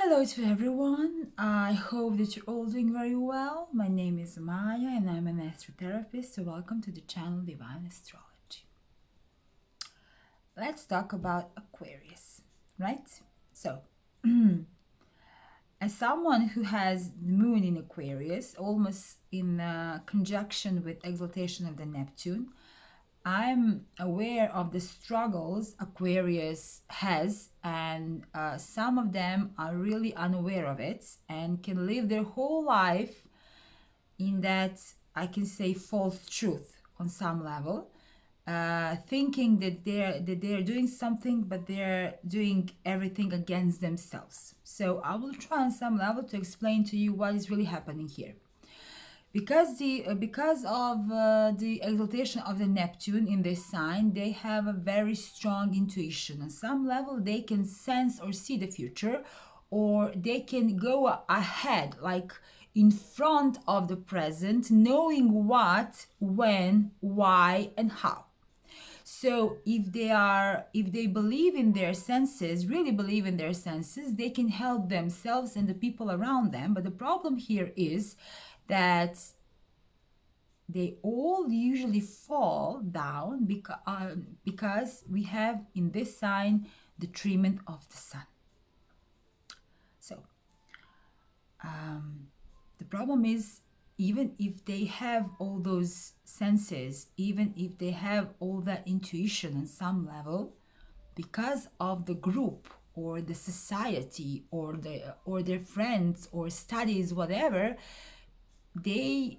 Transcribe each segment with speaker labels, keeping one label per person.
Speaker 1: Hello to everyone. I hope that you're all doing very well. My name is Maya and I'm an astrotherapist, so welcome to the channel Divine Astrology. Let's talk about Aquarius, right? So, as someone who has the moon in Aquarius, almost in conjunction with exaltation of the Neptune, I'm aware of the struggles Aquarius has, and some of them are really unaware of it and can live their whole life in that, I can say, false truth on some level, thinking that they're doing something, but they're doing everything against themselves. So I will try on some level to explain to you what is really happening here. Because of the exaltation of the Neptune in this sign, they have a very strong intuition. On some level, they can sense or see the future, or they can go ahead, like in front of the present, knowing what, when, why, and how. So if they believe in their senses, really believe in their senses, they can help themselves and the people around them. But the problem here is that they all usually fall down because we have in this sign the treatment of the sun. So the problem is, even if they have all those senses, even if they have all that intuition on some level, because of the group or the society or their friends or studies, whatever, they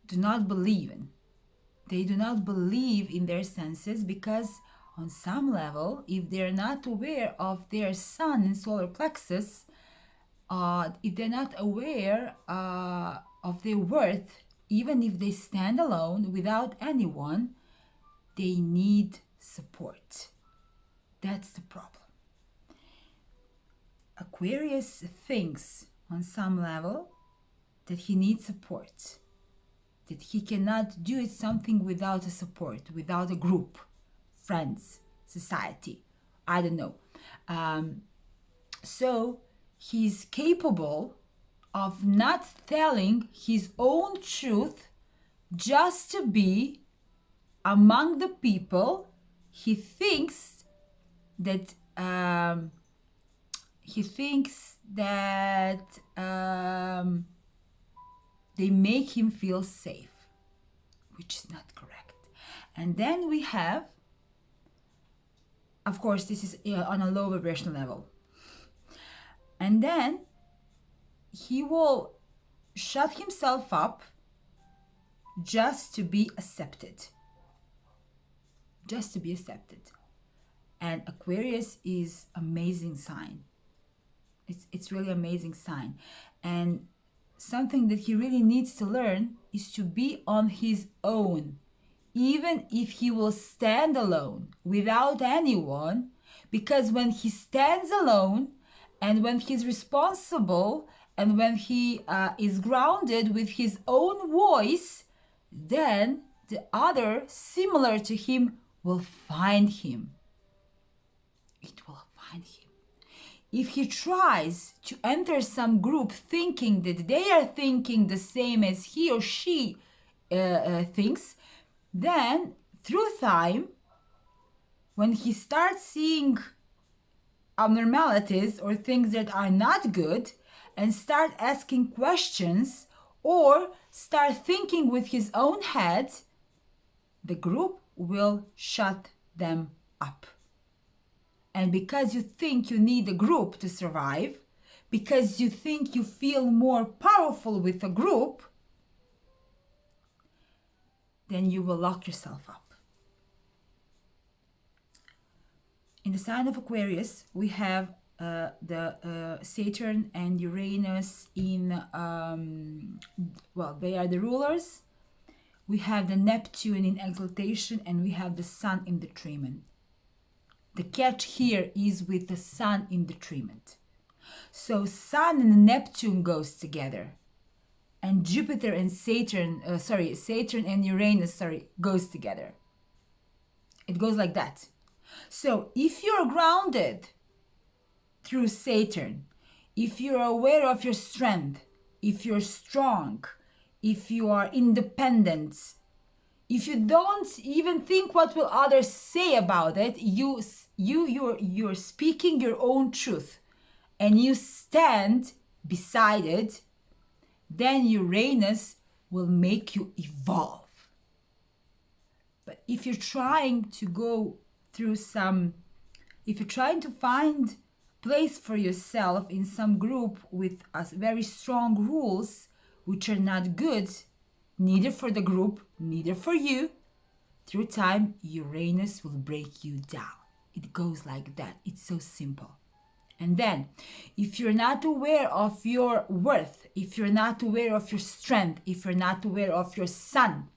Speaker 1: do not believe in. They do not believe in their senses because on some level, if they're not aware of their sun and solar plexus, if they're not aware of their worth, even if they stand alone without anyone, they need support. That's the problem. Aquarius thinks on some level that he needs support, that he cannot do it something without a support, without a group, friends, society, I don't know. So he's capable of not telling his own truth just to be among the people he thinks that they make him feel safe, which is not correct. And then we have, of course, this is on a low vibrational level. And then he will shut himself up just to be accepted. Just to be accepted. And Aquarius is amazing sign. It's really amazing sign. And something that he really needs to learn is to be on his own, even if he will stand alone without anyone, because when he stands alone and when he's responsible and when he is grounded with his own voice, then the other similar to him will find him. It will find him. If he tries to enter some group thinking that they are thinking the same as he or she thinks, then through time, when he starts seeing abnormalities or things that are not good and start asking questions or start thinking with his own head, the group will shut them up. And because you think you need a group to survive, because you think you feel more powerful with a group, then you will lock yourself up. In the sign of Aquarius, we have the Saturn and Uranus in, they are the rulers. We have the Neptune in exaltation, and we have the Sun in detriment. The catch here is with the Sun in detriment. So Sun and Neptune goes together, and Jupiter and Saturn and Uranus, goes together. It goes like that. So if you're grounded through Saturn, if you're aware of your strength, if you're strong, if you are independent, if you don't even think what will others say about it, you're speaking your own truth and you stand beside it, then Uranus will make you evolve. But if you're trying to go through if you're trying to find place for yourself in some group with very strong rules, which are not good, neither for the group, neither for you, through time, Uranus will break you down. It goes like that. It's so simple. And then, if you're not aware of your worth, if you're not aware of your strength, if you're not aware of your sun,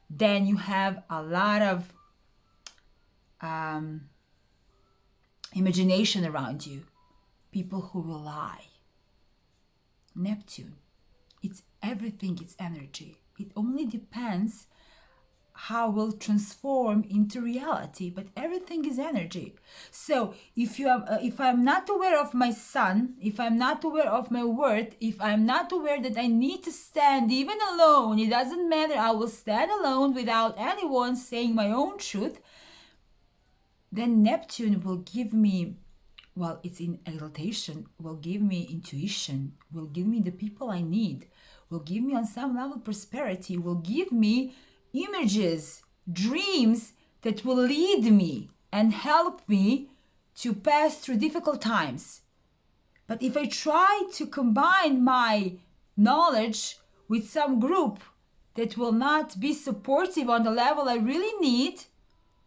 Speaker 1: then you have a lot of imagination around you. People who will lie. Neptune, it's everything, it's energy. It only depends how we'll transform into reality, but everything is energy. So if I'm not aware of my sun, if I'm not aware of my worth, if I'm not aware that I need to stand even alone, it doesn't matter, I will stand alone without anyone saying my own truth, then Neptune will give me, well, it's in exaltation, will give me intuition, will give me the people I need, will give me on some level prosperity, will give me images, dreams that will lead me and help me to pass through difficult times. But if I try to combine my knowledge with some group that will not be supportive on the level I really need,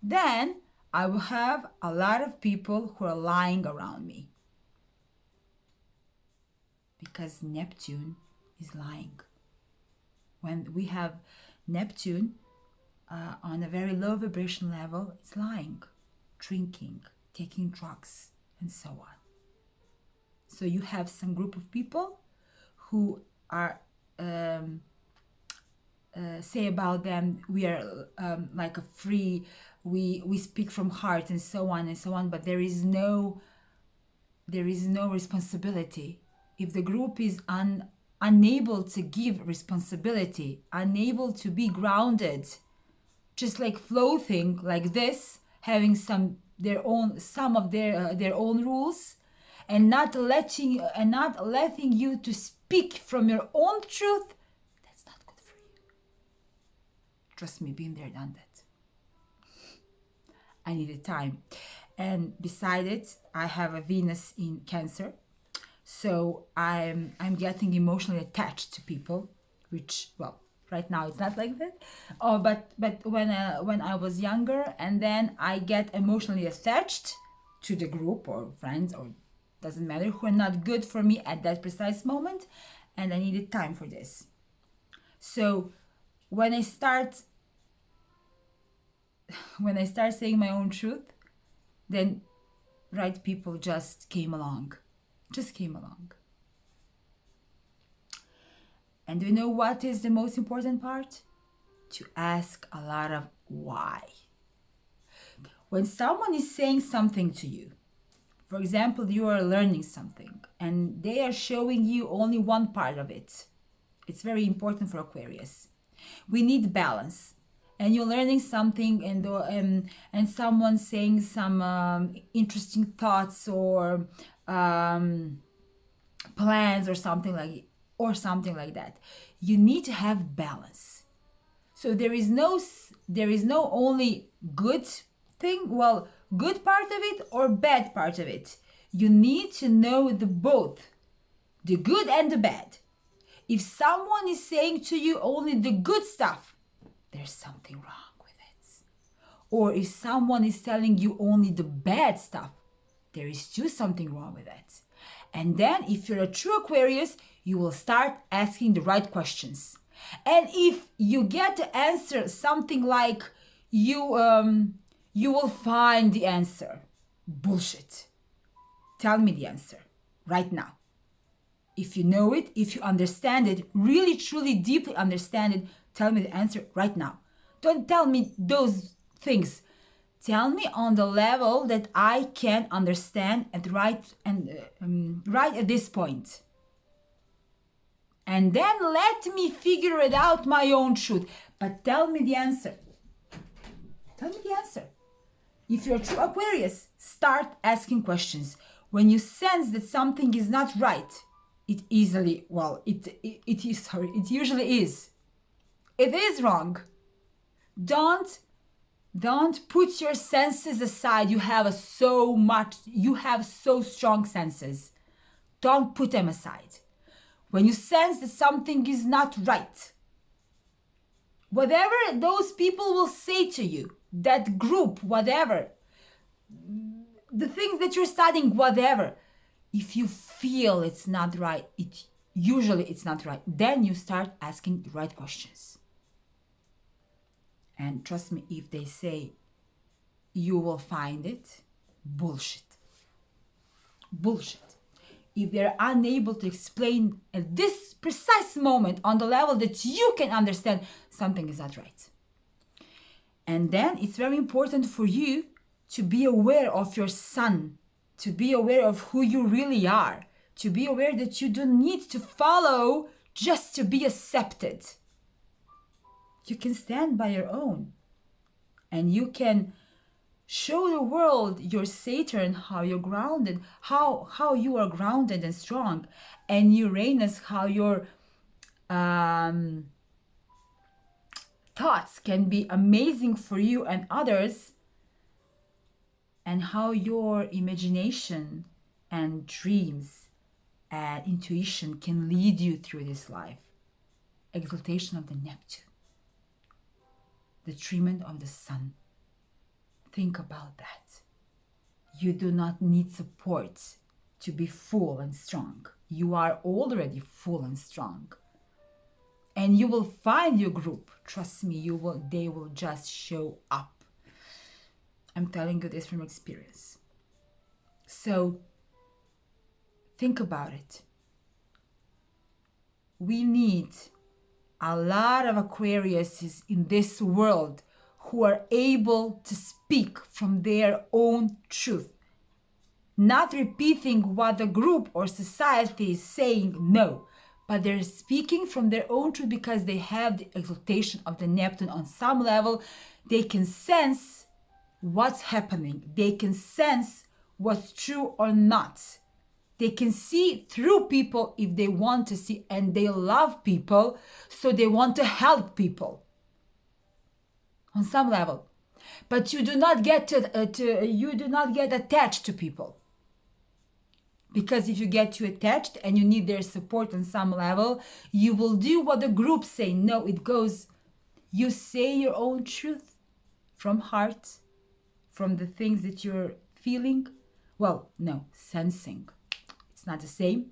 Speaker 1: then I will have a lot of people who are lying around me. Because Neptune is lying. When we have Neptune on a very low vibration level, it's lying, drinking, taking drugs, and so on. So you have some group of people who are say about them, we are like a free, we speak from heart and so on and so on, but there is no responsibility. If the group is unable to give responsibility, unable to be grounded, just like floating like this, having some of their own rules, and not letting you to speak from your own truth, that's not good for you. Trust me, been there, done that. I needed time. And beside it, I have a Venus in Cancer. So I'm getting emotionally attached to people, which, well, right now it's not like that. Oh, but when I was younger, and then I get emotionally attached to the group or friends, or doesn't matter, who are not good for me at that precise moment, and I needed time for this. So when I start saying my own truth, then right people just came along. And do you know what is the most important part? To ask a lot of why. When someone is saying something to you, for example, you are learning something and they are showing you only one part of it. It's very important for Aquarius. We need balance. And you're learning something, and someone saying some interesting thoughts or plans or something like that. You need to have balance. So there is no only good thing, well, good part of it or bad part of it. You need to know the both, the good and the bad. If someone is saying to you only the good stuff, there's something wrong with it. Or if someone is telling you only the bad stuff, there is too something wrong with it. And then if you're a true Aquarius, you will start asking the right questions. And if you get to answer something like you will find the answer, bullshit. Tell me the answer right now. If you know it, if you understand it, really, truly, deeply understand it, tell me the answer right now. Don't tell me those things. Tell me on the level that I can understand and right at this point. And then let me figure it out my own truth. But tell me the answer. Tell me the answer. If you're true Aquarius, start asking questions. When you sense that something is not right, it usually is. It is wrong. Don't put your senses aside. You have so strong senses. Don't put them aside. When you sense that something is not right, whatever those people will say to you, that group, whatever, the things that you're studying, whatever, if you feel it's not right, usually it's not right, then you start asking the right questions. And trust me, if they say you will find it, bullshit. If they're unable to explain at this precise moment on the level that you can understand, something is not right. And then it's very important for you to be aware of your sun, to be aware of who you really are, to be aware that you don't need to follow just to be accepted. You can stand by your own, and you can show the world your Saturn, how you're grounded, how you are grounded and strong, and Uranus, how your thoughts can be amazing for you and others, and how your imagination and dreams and intuition can lead you through this life. Exaltation of the Neptune, the treatment of the sun. Think about that. You do not need support to be full and strong. You are already full and strong. And you will find your group. Trust me, they will just show up. I'm telling you this from experience. So think about it. We need a lot of Aquariuses in this world who are able to speak from their own truth, not repeating what the group or society is saying, no, but they're speaking from their own truth because they have the exaltation of the Neptune on some level. They can sense what's happening. They can sense what's true or not. They can see through people if they want to see, and they love people, so they want to help people on some level. But you do not get attached to people, because if you get too attached and you need their support on some level, you will do what the group say. No, it goes, you say your own truth from heart, from the things that you're feeling. Well, no, sensing. It's not the same.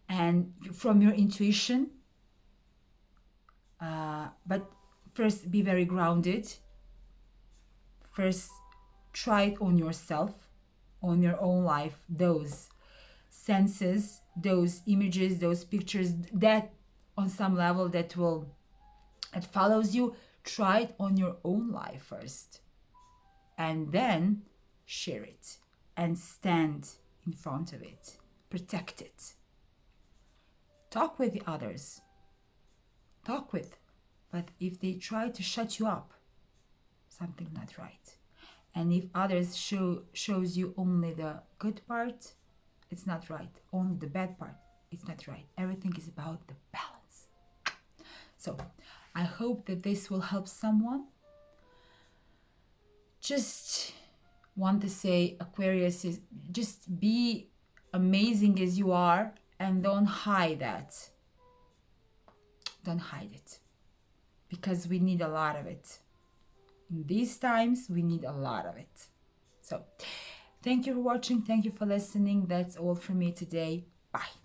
Speaker 1: And from your intuition. But first, be very grounded. First, try it on yourself, on your own life. Those senses, those images, those pictures, that on some level that follows you, try it on your own life first. And then share it and stand in front of it. Protect it. Talk with the others. But if they try to shut you up, something's not right. And if others shows you only the good part, it's not right. Only the bad part, it's not right. Everything is about the balance. So I hope that this will help someone. Just want to say, Aquarius, is just be amazing as you are, and don't hide that. Don't hide it, because we need a lot of it. In these times, we need a lot of it. So thank you for watching. Thank you for listening. That's all from me today. Bye.